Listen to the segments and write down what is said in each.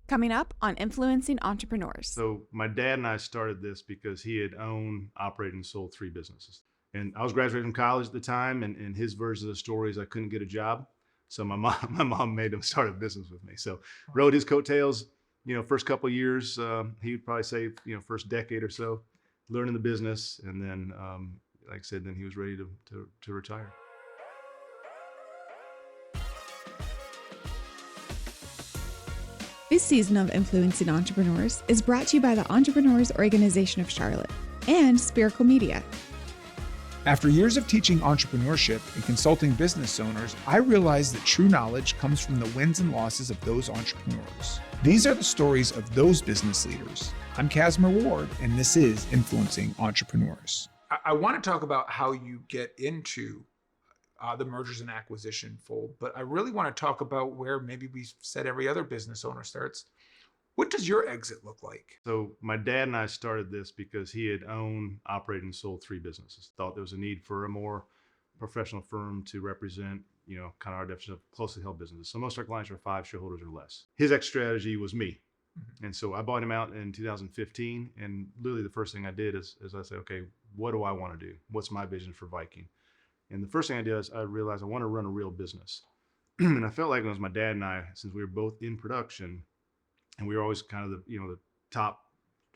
Coming up on Influencing Entrepreneurs. So my dad and I started this because he had owned, operated, and sold 3 businesses. And I was graduating from college at the time, and his version of the story is I couldn't get a job. So my mom made him start a business with me. So rode his coattails, first couple of years, he would probably say, first decade or so, learning the business. And then, like I said, then he was ready to retire. This season of Influencing Entrepreneurs is brought to you by the Entrepreneurs Organization of Charlotte and Spherical Media. After years of teaching entrepreneurship and consulting business owners, I realized that true knowledge comes from the wins and losses of those entrepreneurs. These are the stories of those business leaders. I'm Cassmer Ward, and this is Influencing Entrepreneurs. I want to talk about how you get into the mergers and acquisition fold, but I really want to talk about where maybe we said every other business owner starts. What does your exit look like? So my dad and I started this because he had owned, operated, and sold 3 businesses. Thought there was a need for a more professional firm to represent, kind of our definition of closely held businesses. So most of our clients are 5 shareholders or less. His exit strategy was me. And so I bought him out in 2015. And literally the first thing I did is I said, okay, what do I want to do? What's my vision for Viking? And the first thing I did is I realized I want to run a real business. And I felt like it was my dad and I, since we were both in production, and we were always kind of the top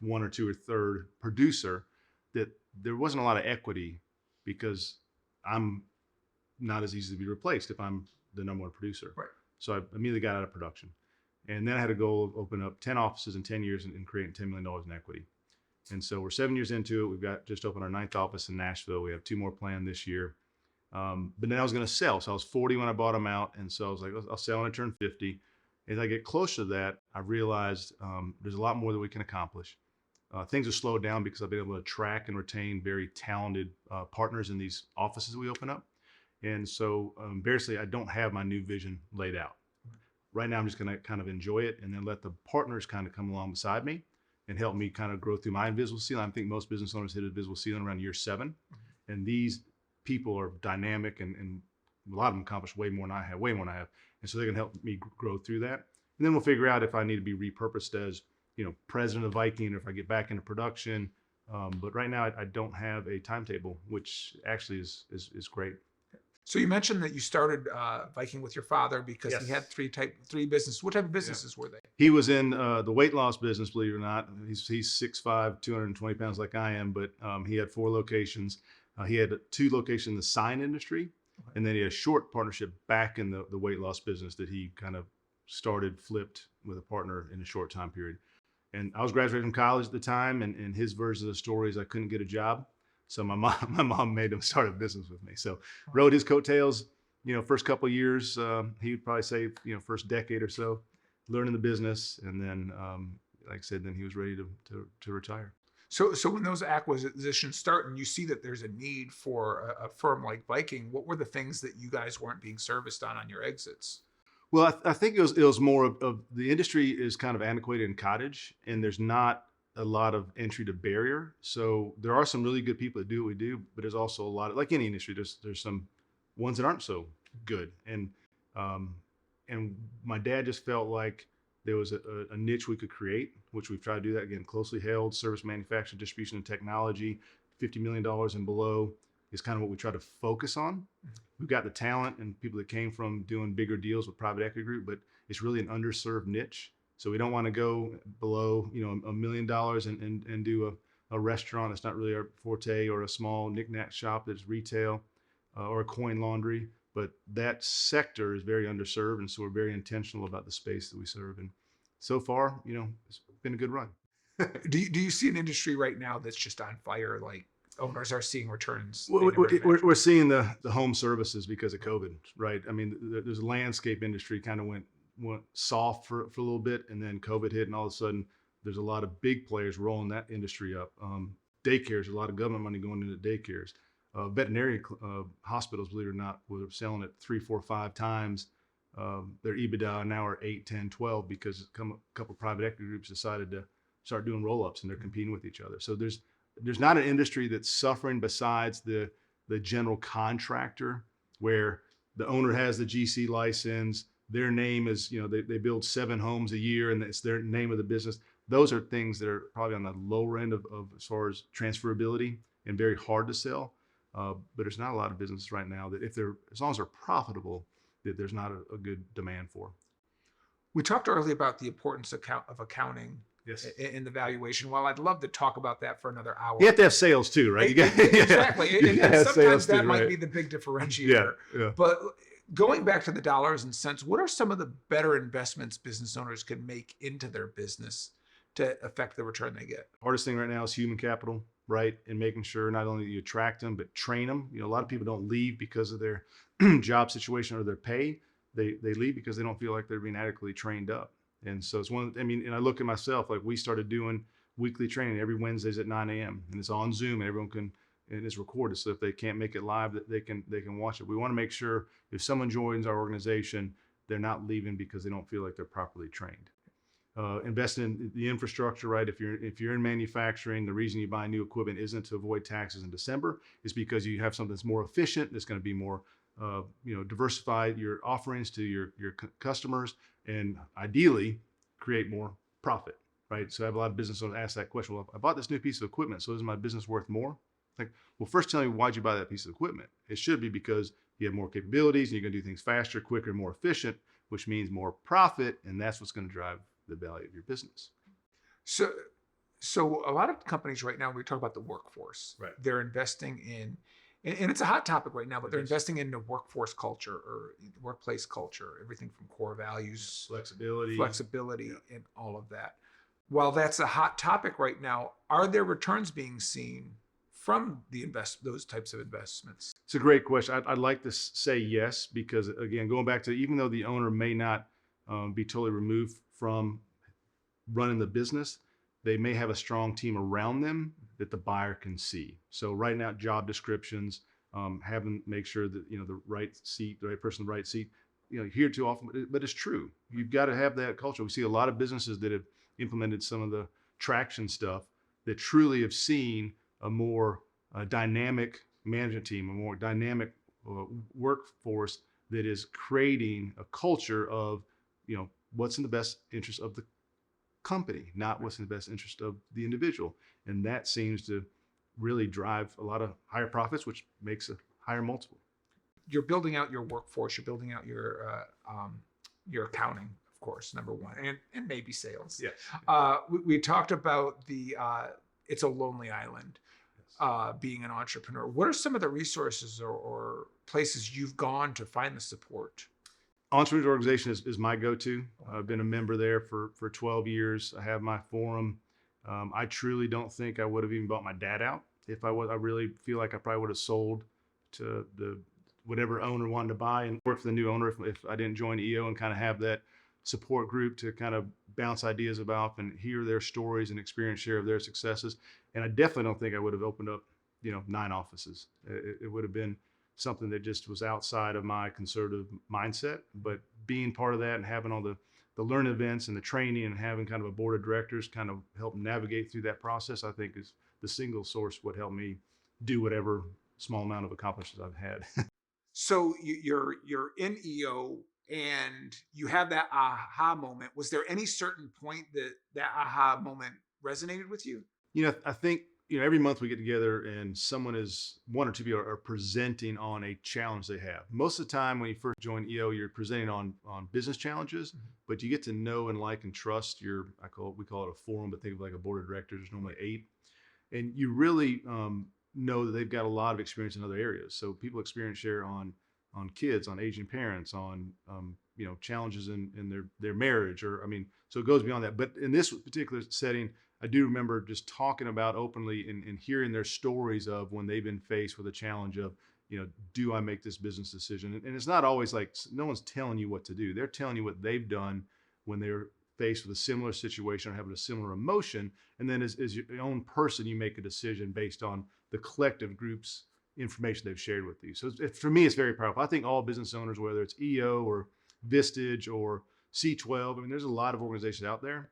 1 or 2 or 3rd producer, that there wasn't a lot of equity because I'm not as easy to be replaced if I'm the number 1 producer. Right. So I immediately got out of production. And then I had a goal of opening up 10 offices in 10 years and creating $10 million in equity. And so we're 7 years into it. We've got just opened our 9th office in Nashville. We have 2 more planned this year. But then I was going to sell. So I was 40 when I bought them out. And so I was like, I'll sell when I turn 50. As I get closer to that, I realized there's a lot more that we can accomplish. Things have slowed down because I've been able to attract and retain very talented partners in these offices we open up. And so embarrassingly, I don't have my new vision laid out. Right now, I'm just going to kind of enjoy it and then let the partners kind of come along beside me and help me kind of grow through my invisible ceiling. I think most business owners hit a visible ceiling around year 7. And these people are dynamic and a lot of them accomplish way more than I have. And so they can help me grow through that. And then we'll figure out if I need to be repurposed as, president of Viking, or if I get back into production. But right now I don't have a timetable, which actually is great. So you mentioned that you started Viking with your father because Yes. he had 3 businesses. What type of businesses were they? He was in the weight loss business, believe it or not. He's 6'5", 220 pounds like I am, but he had 4 locations. He had 2 locations in the sign industry, and then he had a short partnership back in the weight loss business that he kind of flipped with a partner in a short time period. And I was graduating from college at the time, and his version of the story is I couldn't get a job. So my mom made him start a business with me. So rode his coattails, first couple of years, he would probably say, first decade or so, learning the business. And then, like I said, then he was ready to retire. So when those acquisitions start and you see that there's a need for a firm like Viking, what were the things that you guys weren't being serviced on your exits? Well, I think it was more of the industry is kind of antiquated and cottage, and there's not a lot of entry to barrier. So there are some really good people that do what we do, but there's also a lot of, like any industry, there's some ones that aren't so good. And my dad just felt like there was a niche we could create, which we've tried to do that again, closely held service, manufacturing, distribution, and technology. $50 million and below is kind of what we try to focus on. We've got the talent and people that came from doing bigger deals with private equity group, but it's really an underserved niche. So we don't want to go below, $1 million and do a restaurant that's not really our forte, or a small knickknack shop that's retail, or a coin laundry. But that sector is very underserved, and so we're very intentional about the space that we serve. And so far, it's been a good run. Do you see an industry right now that's just on fire, like owners are seeing returns? We're seeing the home services because of COVID, right? I mean, there's a landscape industry kind of went soft for a little bit, and then COVID hit, and all of a sudden there's a lot of big players rolling that industry up. Daycares, a lot of government money going into daycares. Veterinary hospitals, believe it or not, were selling at 3, 4, 5 times their EBITDA now are 8, 10, 12 because a couple of private equity groups decided to start doing roll-ups, and they're competing with each other. So there's not an industry that's suffering besides the general contractor, where the owner has the GC license, their name is, they build 7 homes a year and it's their name of the business. Those are things that are probably on the lower end of as far as transferability and very hard to sell. But there's not a lot of businesses right now that as long as they're profitable, that there's not a good demand for. We talked earlier about the importance of accounting Yes. in the valuation. Well, I'd love to talk about that for another hour. You have to have sales too, right? Exactly. You And have sometimes sales that too, might right? be the big differentiator. Yeah. But going back to the dollars and cents, what are some of the better investments business owners can make into their business to affect the return they get? Hardest thing right now is human capital, right? And making sure not only you attract them, but train them. A lot of people don't leave because of their job situation or their pay. They leave because they don't feel like they're being adequately trained up. And so it's and I look at myself, like we started doing weekly training every Wednesdays at 9 a.m. and it's on Zoom and everyone and it's recorded. So if they can't make it live, that they can watch it. We want to make sure if someone joins our organization, they're not leaving because they don't feel like they're properly trained. Investing in the infrastructure, right? If you're in manufacturing, the reason you buy new equipment isn't to avoid taxes in December. It's because you have something that's more efficient, that's going to be more diversify your offerings to your customers, and ideally create more profit, right? So I have a lot of business owners ask that question. Well, I bought this new piece of equipment, so is my business worth more? Like, well, first tell me why'd you buy that piece of equipment? It should be because you have more capabilities and you're going to do things faster, quicker, more efficient, which means more profit, and that's what's going to drive the value of your business. So a lot of companies right now, we talk about the workforce. Right. They're investing in, and it's a hot topic right now, but they're investing in the workforce culture or workplace culture, everything from core values, Flexibility, and all of that. While that's a hot topic right now, are there returns being seen from those types of investments? It's a great question. I'd like to say yes, because again, going back to, even though the owner may not be totally removed from running the business, they may have a strong team around them that the buyer can see. So right now, job descriptions, make sure that the right person in the right seat. Here too often, but it's true. You've got to have that culture. We see a lot of businesses that have implemented some of the traction stuff that truly have seen a more dynamic management team, a more dynamic workforce that is creating a culture of what's in the best interest of the company, not what's in the best interest of the individual. And that seems to really drive a lot of higher profits, which makes a higher multiple. You're building out your workforce, you're building out your accounting, of course, number one, and maybe sales. Yeah. We talked about it's a lonely island, being an entrepreneur. What are some of the resources or places you've gone to find the support? Entrepreneurs Organization is my go-to. I've been a member there for 12 years. I have my forum. I truly don't think I would have even bought my dad out if I was. I really feel like I probably would have sold to whatever owner wanted to buy and work for the new owner if I didn't join EO and kind of have that support group to kind of bounce ideas about and hear their stories and experience share of their successes. And I definitely don't think I would have opened up 9 offices. It would have been something that just was outside of my conservative mindset. But being part of that and having all the learning events and the training and having kind of a board of directors kind of help navigate through that process, I think is the single source what helped me do whatever small amount of accomplishments I've had. So you're in EO and you have that aha moment. Was there any certain point that aha moment resonated with you? I think every month we get together and one or two people are presenting on a challenge they have. Most of the time when you first join EO, you're presenting on business challenges, but you get to know and like and trust we call it a forum, but think of like a board of directors. There's normally 8. And you really know that they've got a lot of experience in other areas. So people share on kids, on aging parents, on challenges in their marriage, so it goes beyond that. But in this particular setting, I do remember just talking about openly and hearing their stories of when they've been faced with a challenge of, do I make this business decision? And it's not always like no one's telling you what to do. They're telling you what they've done when they were faced with a similar situation or having a similar emotion. And then as your own person, you make a decision based on the collective group's information they've shared with you. So for me, it's very powerful. I think all business owners, whether it's EO or Vistage or C12, there's a lot of organizations out there.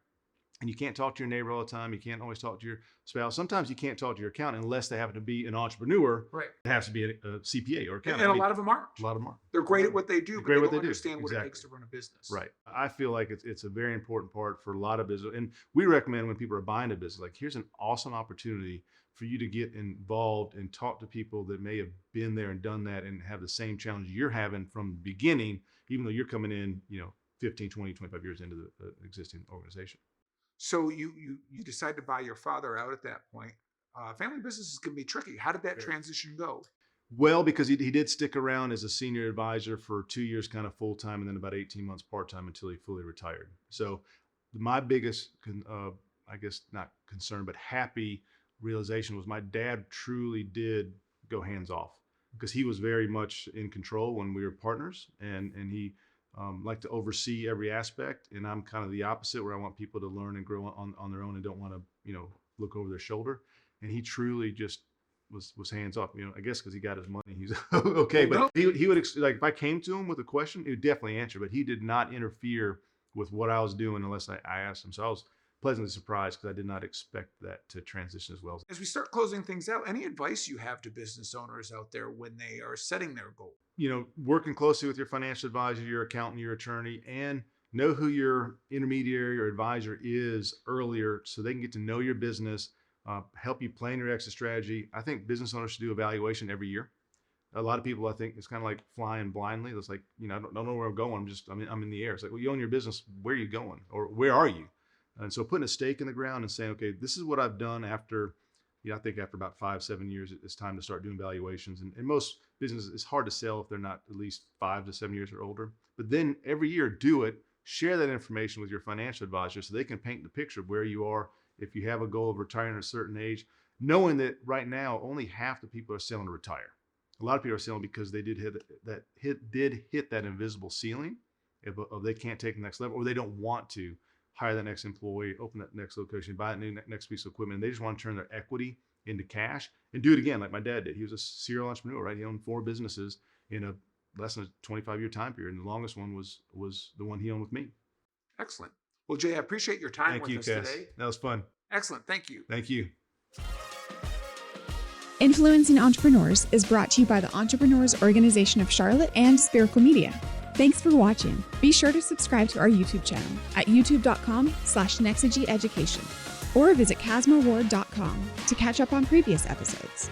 And you can't talk to your neighbor all the time. You can't always talk to your spouse. Sometimes you can't talk to your accountant unless they happen to be an entrepreneur. Right. It has to be a CPA or accountant. And a lot of them aren't. A lot of them are. They're great at what they do, They're but great they at what don't they do. understand what it Exactly. takes to run a business. Right. I feel like it's a very important part for a lot of business. And we recommend when people are buying a business, like, here's an awesome opportunity for you to get involved and talk to people that may have been there and done that and have the same challenge you're having from the beginning, even though you're coming in, 15, 20, 25 years into the existing organization. So you decide to buy your father out at that point. Family businesses can be tricky. How did that transition go? Well, because he did stick around as a senior advisor for 2 years, kind of full time, and then about 18 months part time until he fully retired. So my biggest, I guess not concern, but happy realization was my dad truly did go hands off, because he was very much in control when we were partners, and he liked to oversee every aspect. And I'm kind of the opposite, where I want people to learn and grow on their own and don't want to, look over their shoulder. And he truly just was hands off, I guess because he got his money, he's okay. But he would, like, if I came to him with a question, he would definitely answer, but he did not interfere with what I was doing unless I asked him. So I was pleasantly surprised, because I did not expect that to transition as well. As we start closing things out, any advice you have to business owners out there when they are setting their goal? Working closely with your financial advisor, your accountant, your attorney, and know who your intermediary or advisor is earlier, so they can get to know your business, help you plan your exit strategy. I think business owners should do a valuation every year. A lot of people, I think, it's kind of like flying blindly. It's like, I don't know where I'm going. I'm in the air. It's like, well, you own your business. Where are you going? Or where are you? And so putting a stake in the ground and saying, okay, this is what I've done after, I think after about 5-7 years, it's time to start doing valuations. And most businesses, it's hard to sell if they're not at least 5 to 7 years or older. But then every year, do it. Share that information with your financial advisor so they can paint the picture of where you are. If you have a goal of retiring at a certain age, knowing that right now only half the people are selling to retire. A lot of people are selling because they did hit that invisible ceiling if they can't take the next level, or they don't want to hire that next employee, open that next location, buy that next piece of equipment. And they just want to turn their equity into cash and do it again, like my dad did. He was a serial entrepreneur, right? He owned 4 businesses in a less than a 25-year time period. And the longest one was the one he owned with me. Excellent. Well, Jay, I appreciate your time with us Cass. today. That was fun. Excellent. Thank you. Thank you. Influencing Entrepreneurs is brought to you by the Entrepreneurs Organization of Charlotte and Spherical Media. Thanks for watching. Be sure to subscribe to our YouTube channel at youtube.com/Nexagy Education, or visit CassmerWard.com to catch up on previous episodes.